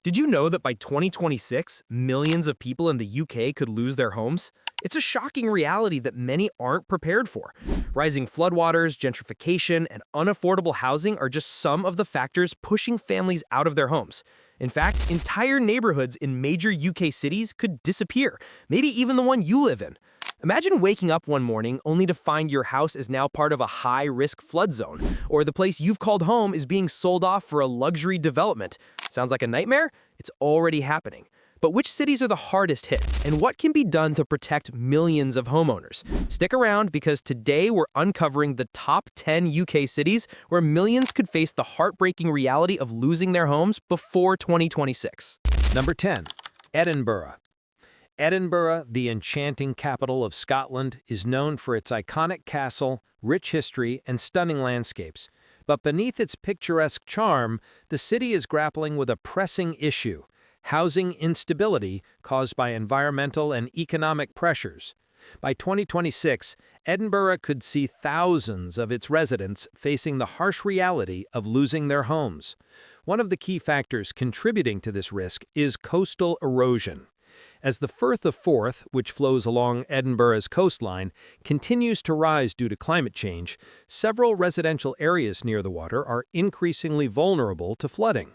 Did you know that by 2026, millions of people in the UK could lose their homes? It's a shocking reality that many aren't prepared for. Rising floodwaters, gentrification, and unaffordable housing are just some of the factors pushing families out of their homes. In fact, entire neighborhoods in major UK cities could disappear, maybe even the one you live in. Imagine waking up one morning only to find your house is now part of a high-risk flood zone, or the place you've called home is being sold off for a luxury development. Sounds like a nightmare? It's already happening. But which cities are the hardest hit, and what can be done to protect millions of homeowners? Stick around because today we're uncovering the top 10 UK cities where millions could face the heartbreaking reality of losing their homes before 2026. Number 10. Edinburgh. Edinburgh, the enchanting capital of Scotland, is known for its iconic castle, rich history, and stunning landscapes. But beneath its picturesque charm, the city is grappling with a pressing issue: housing instability caused by environmental and economic pressures. By 2026, Edinburgh could see thousands of its residents facing the harsh reality of losing their homes. One of the key factors contributing to this risk is coastal erosion. As the Firth of Forth, which flows along Edinburgh's coastline, continues to rise due to climate change, several residential areas near the water are increasingly vulnerable to flooding.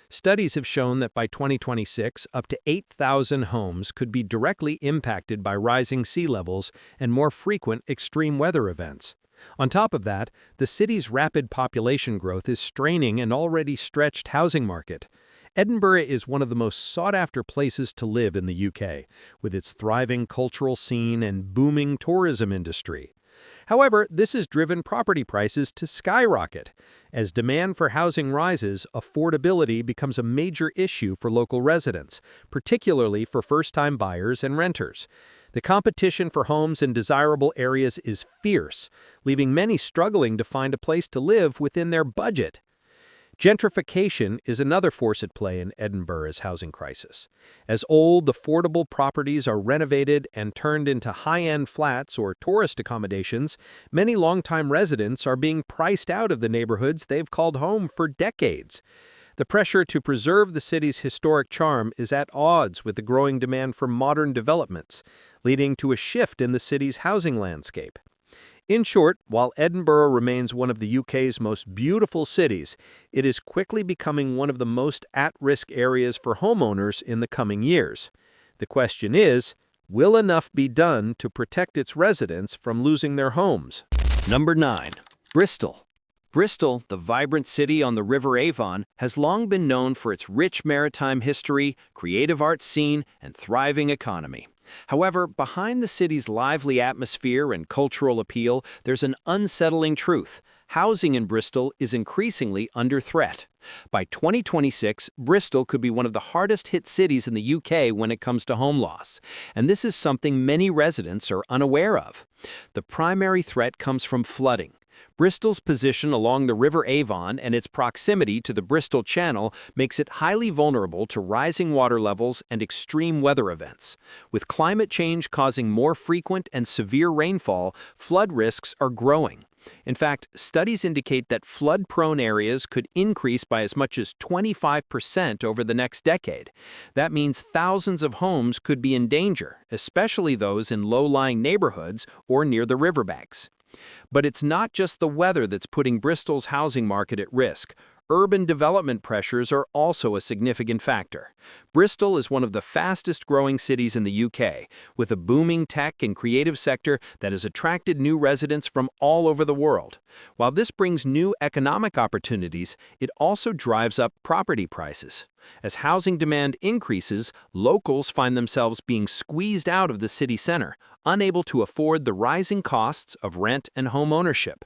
Studies have shown that by 2026, up to 8,000 homes could be directly impacted by rising sea levels and more frequent extreme weather events. On top of that, the city's rapid population growth is straining an already stretched housing market. Edinburgh is one of the most sought-after places to live in the UK, with its thriving cultural scene and booming tourism industry. However, this has driven property prices to skyrocket. As demand for housing rises, affordability becomes a major issue for local residents, particularly for first-time buyers and renters. The competition for homes in desirable areas is fierce, leaving many struggling to find a place to live within their budget. Gentrification is another force at play in Edinburgh's housing crisis. As old, affordable properties are renovated and turned into high-end flats or tourist accommodations, many longtime residents are being priced out of the neighborhoods they've called home for decades. The pressure to preserve the city's historic charm is at odds with the growing demand for modern developments, leading to a shift in the city's housing landscape. In short, while Edinburgh remains one of the UK's most beautiful cities, it is quickly becoming one of the most at-risk areas for homeowners in the coming years. The question is, will enough be done to protect its residents from losing their homes? Number 9. Bristol. Bristol, the vibrant city on the River Avon, has long been known for its rich maritime history, creative art scene, and thriving economy. However, behind the city's lively atmosphere and cultural appeal, there's an unsettling truth. Housing in Bristol is increasingly under threat. By 2026, Bristol could be one of the hardest-hit cities in the UK when it comes to home loss, and this is something many residents are unaware of. The primary threat comes from flooding. Bristol's position along the River Avon and its proximity to the Bristol Channel makes it highly vulnerable to rising water levels and extreme weather events. With climate change causing more frequent and severe rainfall, flood risks are growing. In fact, studies indicate that flood-prone areas could increase by as much as 25% over the next decade. That means thousands of homes could be in danger, especially those in low-lying neighborhoods or near the riverbanks. But it's not just the weather that's putting Bristol's housing market at risk. Urban development pressures are also a significant factor. Bristol is one of the fastest-growing cities in the UK, with a booming tech and creative sector that has attracted new residents from all over the world. While this brings new economic opportunities, it also drives up property prices. As housing demand increases, locals find themselves being squeezed out of the city center, unable to afford the rising costs of rent and home ownership.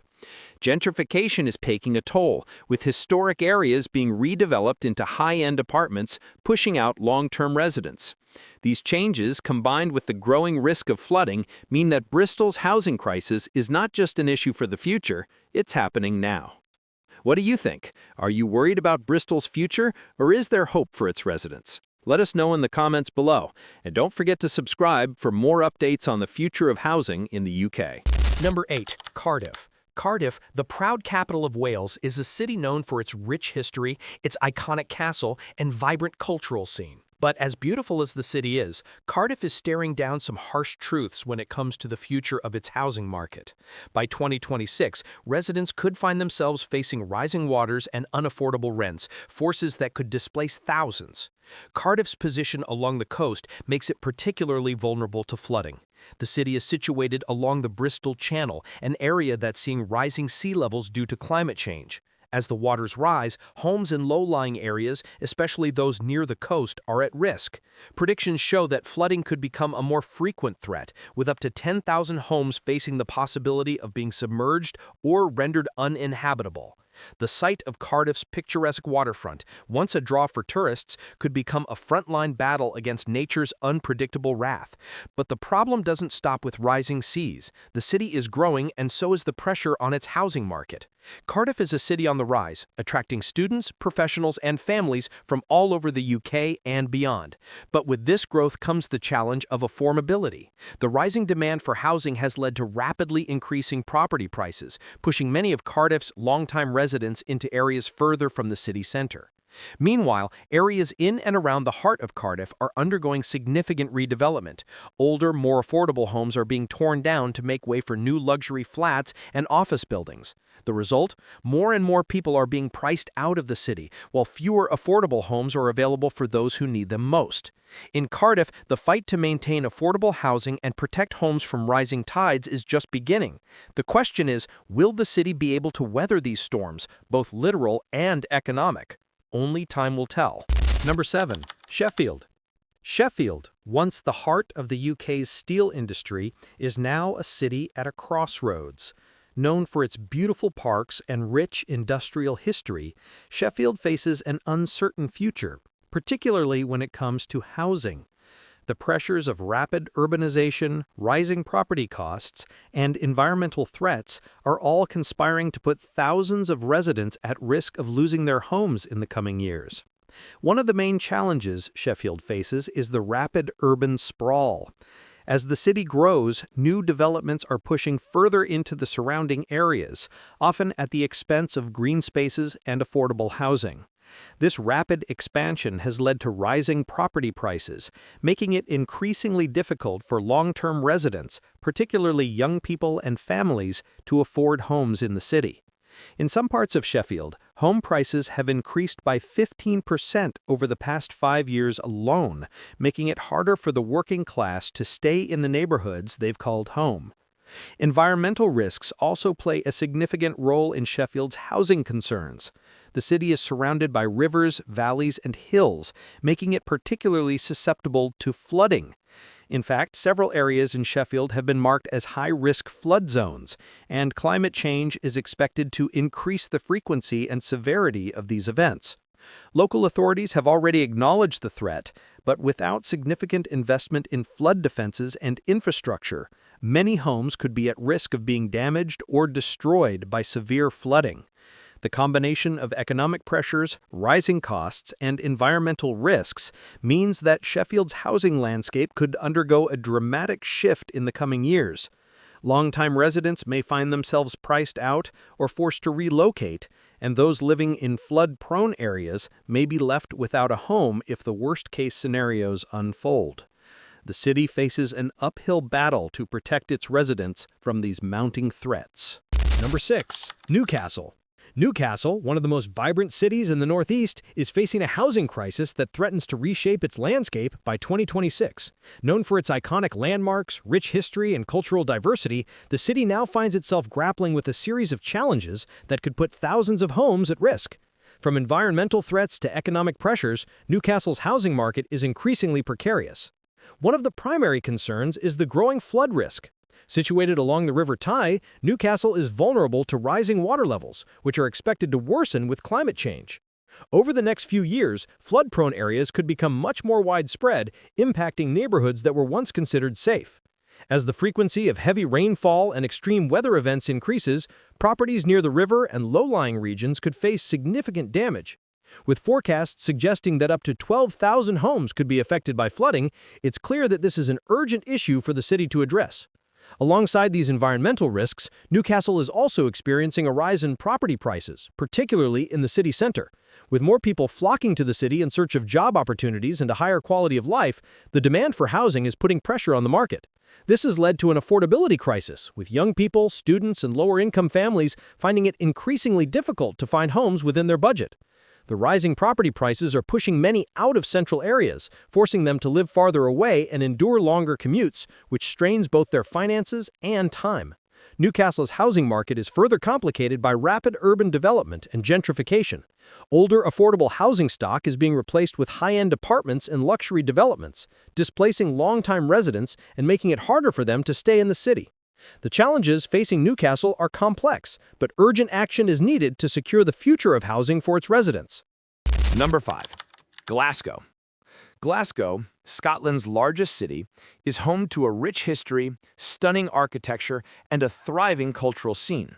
Gentrification is taking a toll, with historic areas being redeveloped into high-end apartments, pushing out long-term residents. These changes, combined with the growing risk of flooding, mean that Bristol's housing crisis is not just an issue for the future, it's happening now. What do you think? Are you worried about Bristol's future, or is there hope for its residents? Let us know in the comments below, and don't forget to subscribe for more updates on the future of housing in the UK. Number 8. Cardiff. Cardiff, the proud capital of Wales, is a city known for its rich history, its iconic castle, and vibrant cultural scene. But as beautiful as the city is, Cardiff is staring down some harsh truths when it comes to the future of its housing market. By 2026, residents could find themselves facing rising waters and unaffordable rents, forces that could displace thousands. Cardiff's position along the coast makes it particularly vulnerable to flooding. The city is situated along the Bristol Channel, an area that's seeing rising sea levels due to climate change. As the waters rise, homes in low-lying areas, especially those near the coast, are at risk. Predictions show that flooding could become a more frequent threat, with up to 10,000 homes facing the possibility of being submerged or rendered uninhabitable. The site of Cardiff's picturesque waterfront, once a draw for tourists, could become a frontline battle against nature's unpredictable wrath. But the problem doesn't stop with rising seas. The city is growing, and so is the pressure on its housing market. Cardiff is a city on the rise, attracting students, professionals, and families from all over the UK and beyond. But with this growth comes the challenge of affordability. The rising demand for housing has led to rapidly increasing property prices, pushing many of Cardiff's longtime residents into areas further from the city center. Meanwhile, areas in and around the heart of Cardiff are undergoing significant redevelopment. Older, more affordable homes are being torn down to make way for new luxury flats and office buildings. The result? More and more people are being priced out of the city, while fewer affordable homes are available for those who need them most. In Cardiff, the fight to maintain affordable housing and protect homes from rising tides is just beginning. The question is, will the city be able to weather these storms, both literal and economic? Only time will tell. Number 7. Sheffield. Sheffield, once the heart of the UK's steel industry, is now a city at a crossroads. Known for its beautiful parks and rich industrial history, Sheffield faces an uncertain future, particularly when it comes to housing. The pressures of rapid urbanization, rising property costs, and environmental threats are all conspiring to put thousands of residents at risk of losing their homes in the coming years. One of the main challenges Sheffield faces is the rapid urban sprawl. As the city grows, new developments are pushing further into the surrounding areas, often at the expense of green spaces and affordable housing. This rapid expansion has led to rising property prices, making it increasingly difficult for long-term residents, particularly young people and families, to afford homes in the city. In some parts of Sheffield, home prices have increased by 15% over the past 5 years alone, making it harder for the working class to stay in the neighborhoods they've called home. Environmental risks also play a significant role in Sheffield's housing concerns. The city is surrounded by rivers, valleys, and hills, making it particularly susceptible to flooding. In fact, several areas in Sheffield have been marked as high-risk flood zones, and climate change is expected to increase the frequency and severity of these events. Local authorities have already acknowledged the threat, but without significant investment in flood defenses and infrastructure, many homes could be at risk of being damaged or destroyed by severe flooding. The combination of economic pressures, rising costs, and environmental risks means that Sheffield's housing landscape could undergo a dramatic shift in the coming years. Longtime residents may find themselves priced out or forced to relocate, and those living in flood-prone areas may be left without a home if the worst-case scenarios unfold. The city faces an uphill battle to protect its residents from these mounting threats. Number 6. Newcastle. Newcastle, one of the most vibrant cities in the Northeast, is facing a housing crisis that threatens to reshape its landscape by 2026. Known for its iconic landmarks, rich history, and cultural diversity, the city now finds itself grappling with a series of challenges that could put thousands of homes at risk. From environmental threats to economic pressures, Newcastle's housing market is increasingly precarious. One of the primary concerns is the growing flood risk. Situated along the River Tay, Newcastle is vulnerable to rising water levels, which are expected to worsen with climate change. Over the next few years, flood-prone areas could become much more widespread, impacting neighborhoods that were once considered safe. As the frequency of heavy rainfall and extreme weather events increases, properties near the river and low-lying regions could face significant damage. With forecasts suggesting that up to 12,000 homes could be affected by flooding, it's clear that this is an urgent issue for the city to address. Alongside these environmental risks, Newcastle is also experiencing a rise in property prices, particularly in the city center. With more people flocking to the city in search of job opportunities and a higher quality of life, the demand for housing is putting pressure on the market. This has led to an affordability crisis, with young people, students, and lower-income families finding it increasingly difficult to find homes within their budget. The rising property prices are pushing many out of central areas, forcing them to live farther away and endure longer commutes, which strains both their finances and time. Newcastle's housing market is further complicated by rapid urban development and gentrification. Older, affordable housing stock is being replaced with high-end apartments and luxury developments, displacing longtime residents and making it harder for them to stay in the city. The challenges facing Newcastle are complex, but urgent action is needed to secure the future of housing for its residents. Number 5. Glasgow. Glasgow, Scotland's largest city, is home to a rich history, stunning architecture, and a thriving cultural scene.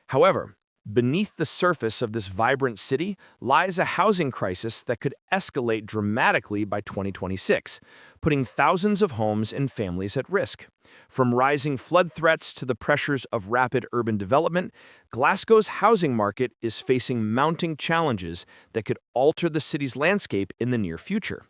However, beneath the surface of this vibrant city lies a housing crisis that could escalate dramatically by 2026, putting thousands of homes and families at risk. From rising flood threats to the pressures of rapid urban development, Glasgow's housing market is facing mounting challenges that could alter the city's landscape in the near future.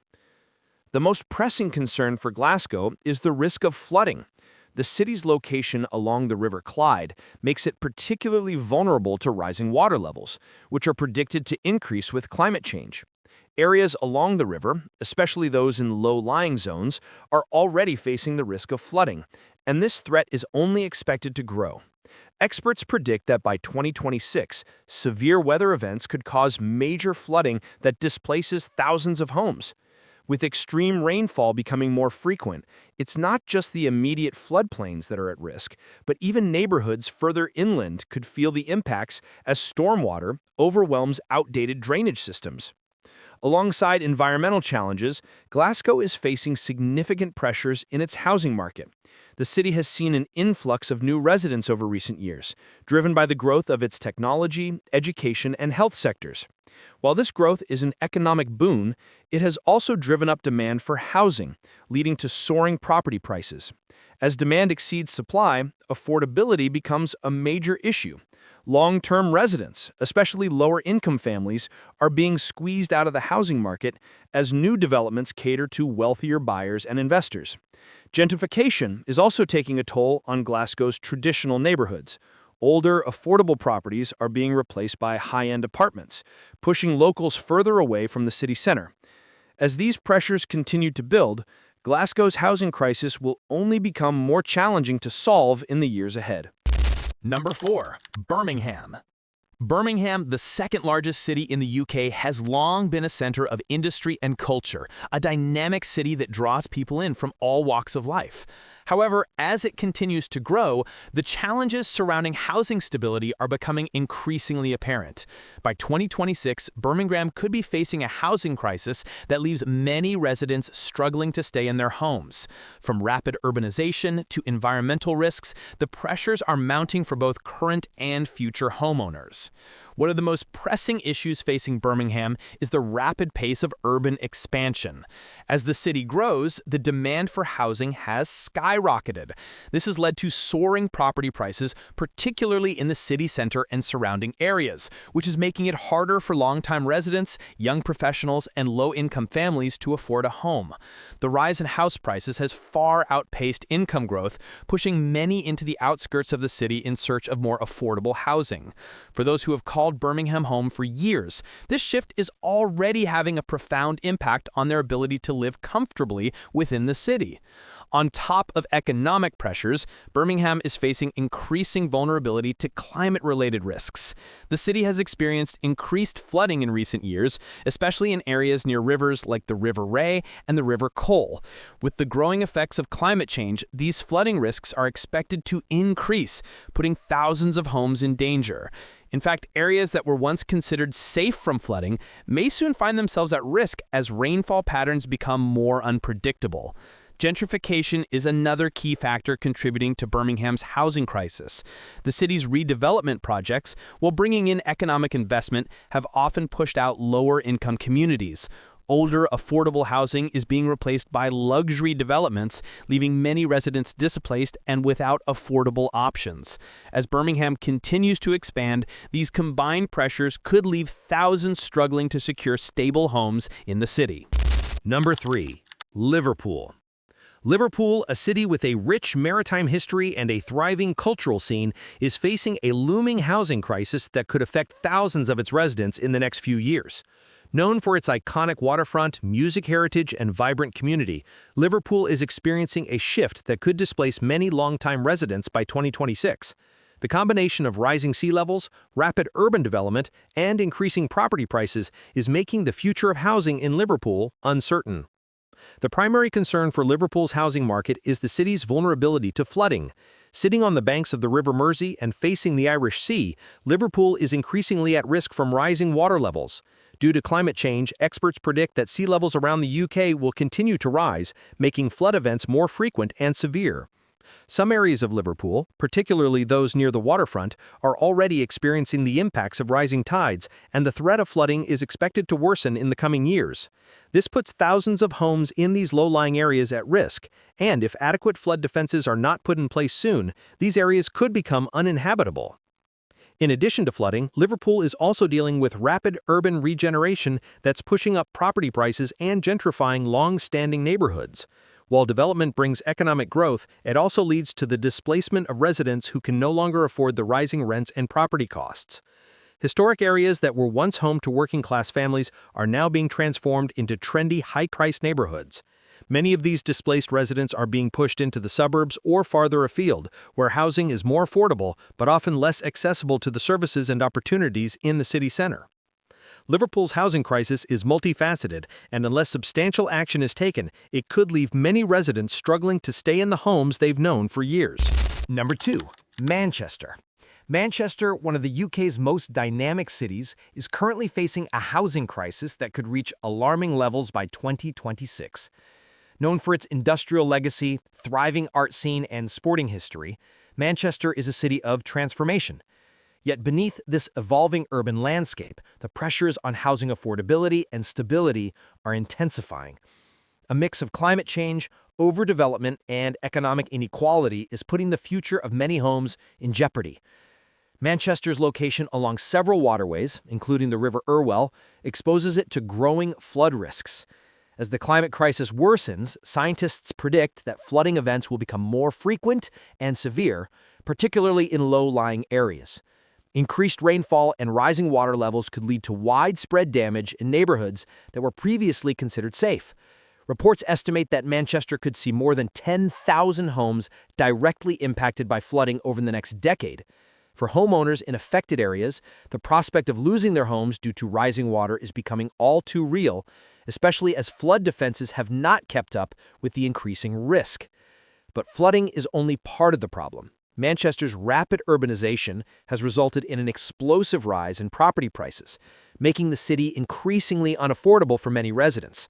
The most pressing concern for Glasgow is the risk of flooding. The city's location along the River Clyde makes it particularly vulnerable to rising water levels, which are predicted to increase with climate change. Areas along the river, especially those in low-lying zones, are already facing the risk of flooding, and this threat is only expected to grow. Experts predict that by 2026, severe weather events could cause major flooding that displaces thousands of homes. With extreme rainfall becoming more frequent, it's not just the immediate floodplains that are at risk, but even neighborhoods further inland could feel the impacts as stormwater overwhelms outdated drainage systems. Alongside environmental challenges, Glasgow is facing significant pressures in its housing market. The city has seen an influx of new residents over recent years, driven by the growth of its technology, education, and health sectors. While this growth is an economic boon, it has also driven up demand for housing, leading to soaring property prices. As demand exceeds supply, affordability becomes a major issue. Long-term residents, especially lower-income families, are being squeezed out of the housing market as new developments cater to wealthier buyers and investors. Gentrification is also taking a toll on Glasgow's traditional neighborhoods. Older, affordable properties are being replaced by high-end apartments, pushing locals further away from the city center. As these pressures continue to build, Glasgow's housing crisis will only become more challenging to solve in the years ahead. Number 4. Birmingham. Birmingham, the second largest city in the UK, has long been a center of industry and culture, a dynamic city that draws people in from all walks of life. However, as it continues to grow, the challenges surrounding housing stability are becoming increasingly apparent. By 2026, Birmingham could be facing a housing crisis that leaves many residents struggling to stay in their homes. From rapid urbanization to environmental risks, the pressures are mounting for both current and future homeowners. One of the most pressing issues facing Birmingham is the rapid pace of urban expansion. As the city grows, the demand for housing has skyrocketed. This has led to soaring property prices, particularly in the city center and surrounding areas, which is making it harder for longtime residents, young professionals, and low-income families to afford a home. The rise in house prices has far outpaced income growth, pushing many into the outskirts of the city in search of more affordable housing. For those who have called Birmingham home for years, this shift is already having a profound impact on their ability to live comfortably within the city. On top of economic pressures, Birmingham is facing increasing vulnerability to climate-related risks. The city has experienced increased flooding in recent years, especially in areas near rivers like the River Ray and the River Cole. With the growing effects of climate change, these flooding risks are expected to increase, putting thousands of homes in danger. In fact, areas that were once considered safe from flooding may soon find themselves at risk as rainfall patterns become more unpredictable. Gentrification is another key factor contributing to Birmingham's housing crisis. The city's redevelopment projects, while bringing in economic investment, have often pushed out lower-income communities. Older, affordable housing is being replaced by luxury developments, leaving many residents displaced and without affordable options. As Birmingham continues to expand, these combined pressures could leave thousands struggling to secure stable homes in the city. Number 3. Liverpool. Liverpool, a city with a rich maritime history and a thriving cultural scene, is facing a looming housing crisis that could affect thousands of its residents in the next few years. Known for its iconic waterfront, music heritage, and vibrant community, Liverpool is experiencing a shift that could displace many longtime residents by 2026. The combination of rising sea levels, rapid urban development, and increasing property prices is making the future of housing in Liverpool uncertain. The primary concern for Liverpool's housing market is the city's vulnerability to flooding. Sitting on the banks of the River Mersey and facing the Irish Sea, Liverpool is increasingly at risk from rising water levels. Due to climate change, experts predict that sea levels around the UK will continue to rise, making flood events more frequent and severe. Some areas of Liverpool, particularly those near the waterfront, are already experiencing the impacts of rising tides, and the threat of flooding is expected to worsen in the coming years. This puts thousands of homes in these low-lying areas at risk, and if adequate flood defenses are not put in place soon, these areas could become uninhabitable. In addition to flooding, Liverpool is also dealing with rapid urban regeneration that's pushing up property prices and gentrifying long-standing neighborhoods. While development brings economic growth, it also leads to the displacement of residents who can no longer afford the rising rents and property costs. Historic areas that were once home to working-class families are now being transformed into trendy, high-priced neighborhoods. Many of these displaced residents are being pushed into the suburbs or farther afield, where housing is more affordable but often less accessible to the services and opportunities in the city center. Liverpool's housing crisis is multifaceted, and unless substantial action is taken, it could leave many residents struggling to stay in the homes they've known for years. Number 2. Manchester. Manchester, one of the UK's most dynamic cities, is currently facing a housing crisis that could reach alarming levels by 2026. Known for its industrial legacy, thriving art scene, and sporting history, Manchester is a city of transformation. Yet beneath this evolving urban landscape, the pressures on housing affordability and stability are intensifying. A mix of climate change, overdevelopment, and economic inequality is putting the future of many homes in jeopardy. Manchester's location along several waterways, including the River Irwell, exposes it to growing flood risks. As the climate crisis worsens, scientists predict that flooding events will become more frequent and severe, particularly in low-lying areas. Increased rainfall and rising water levels could lead to widespread damage in neighborhoods that were previously considered safe. Reports estimate that Manchester could see more than 10,000 homes directly impacted by flooding over the next decade. For homeowners in affected areas, the prospect of losing their homes due to rising water is becoming all too real, especially as flood defenses have not kept up with the increasing risk. But flooding is only part of the problem. Manchester's rapid urbanization has resulted in an explosive rise in property prices, making the city increasingly unaffordable for many residents.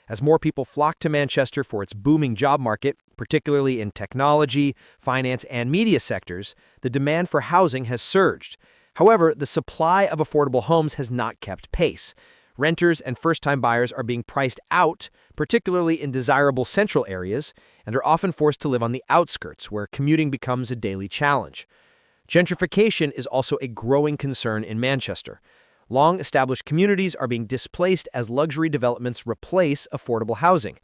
As more people flock to Manchester for its booming job market, particularly in technology, finance, and media sectors, the demand for housing has surged. However, the supply of affordable homes has not kept pace. Renters and first-time buyers are being priced out, particularly in desirable central areas, and are often forced to live on the outskirts, where commuting becomes a daily challenge. Gentrification is also a growing concern in Manchester. Long-established communities are being displaced as luxury developments replace affordable housing.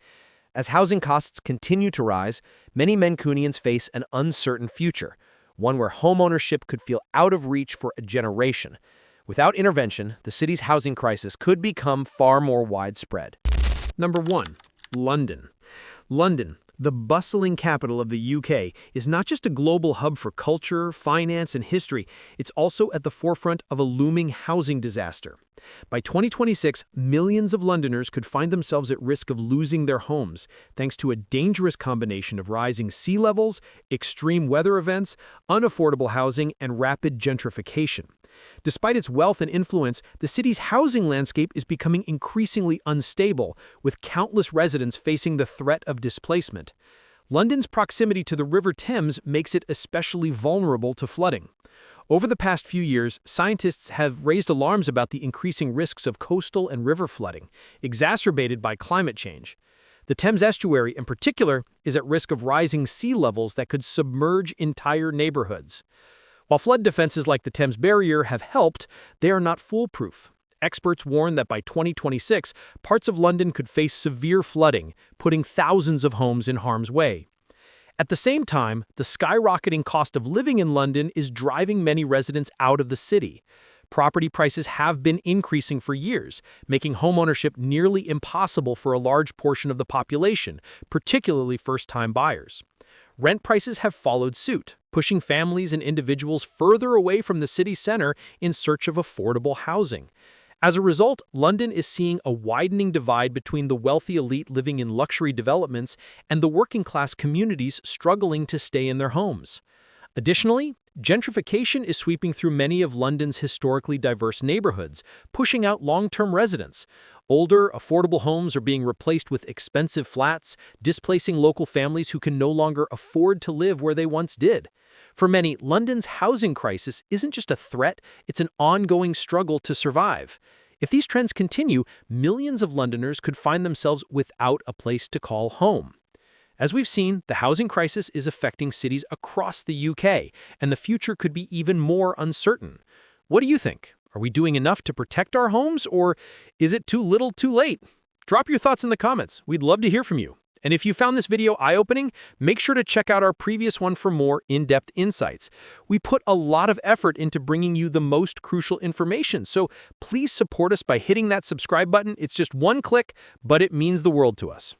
As housing costs continue to rise, many Mancunians face an uncertain future, one where homeownership could feel out of reach for a generation. Without intervention, the city's housing crisis could become far more widespread. Number 1. London. London, the bustling capital of the UK, is not just a global hub for culture, finance, and history, it's also at the forefront of a looming housing disaster. By 2026, millions of Londoners could find themselves at risk of losing their homes, thanks to a dangerous combination of rising sea levels, extreme weather events, unaffordable housing, and rapid gentrification. Despite its wealth and influence, the city's housing landscape is becoming increasingly unstable, with countless residents facing the threat of displacement. London's proximity to the River Thames makes it especially vulnerable to flooding. Over the past few years, scientists have raised alarms about the increasing risks of coastal and river flooding, exacerbated by climate change. The Thames estuary, in particular, is at risk of rising sea levels that could submerge entire neighborhoods. While flood defenses like the Thames Barrier have helped, they are not foolproof. Experts warn that by 2026, parts of London could face severe flooding, putting thousands of homes in harm's way. At the same time, the skyrocketing cost of living in London is driving many residents out of the city. Property prices have been increasing for years, making homeownership nearly impossible for a large portion of the population, particularly first-time buyers. Rent prices have followed suit, pushing families and individuals further away from the city center in search of affordable housing. As a result, London is seeing a widening divide between the wealthy elite living in luxury developments and the working-class communities struggling to stay in their homes. Additionally, gentrification is sweeping through many of London's historically diverse neighborhoods, pushing out long-term residents. Older, affordable homes are being replaced with expensive flats, displacing local families who can no longer afford to live where they once did. For many, London's housing crisis isn't just a threat, it's an ongoing struggle to survive. If these trends continue, millions of Londoners could find themselves without a place to call home. As we've seen, the housing crisis is affecting cities across the UK, and the future could be even more uncertain. What do you think? Are we doing enough to protect our homes, or is it too little too late? Drop your thoughts in the comments. We'd love to hear from you. And if you found this video eye-opening, make sure to check out our previous one for more in-depth insights. We put a lot of effort into bringing you the most crucial information, so please support us by hitting that subscribe button. It's just one click, but it means the world to us.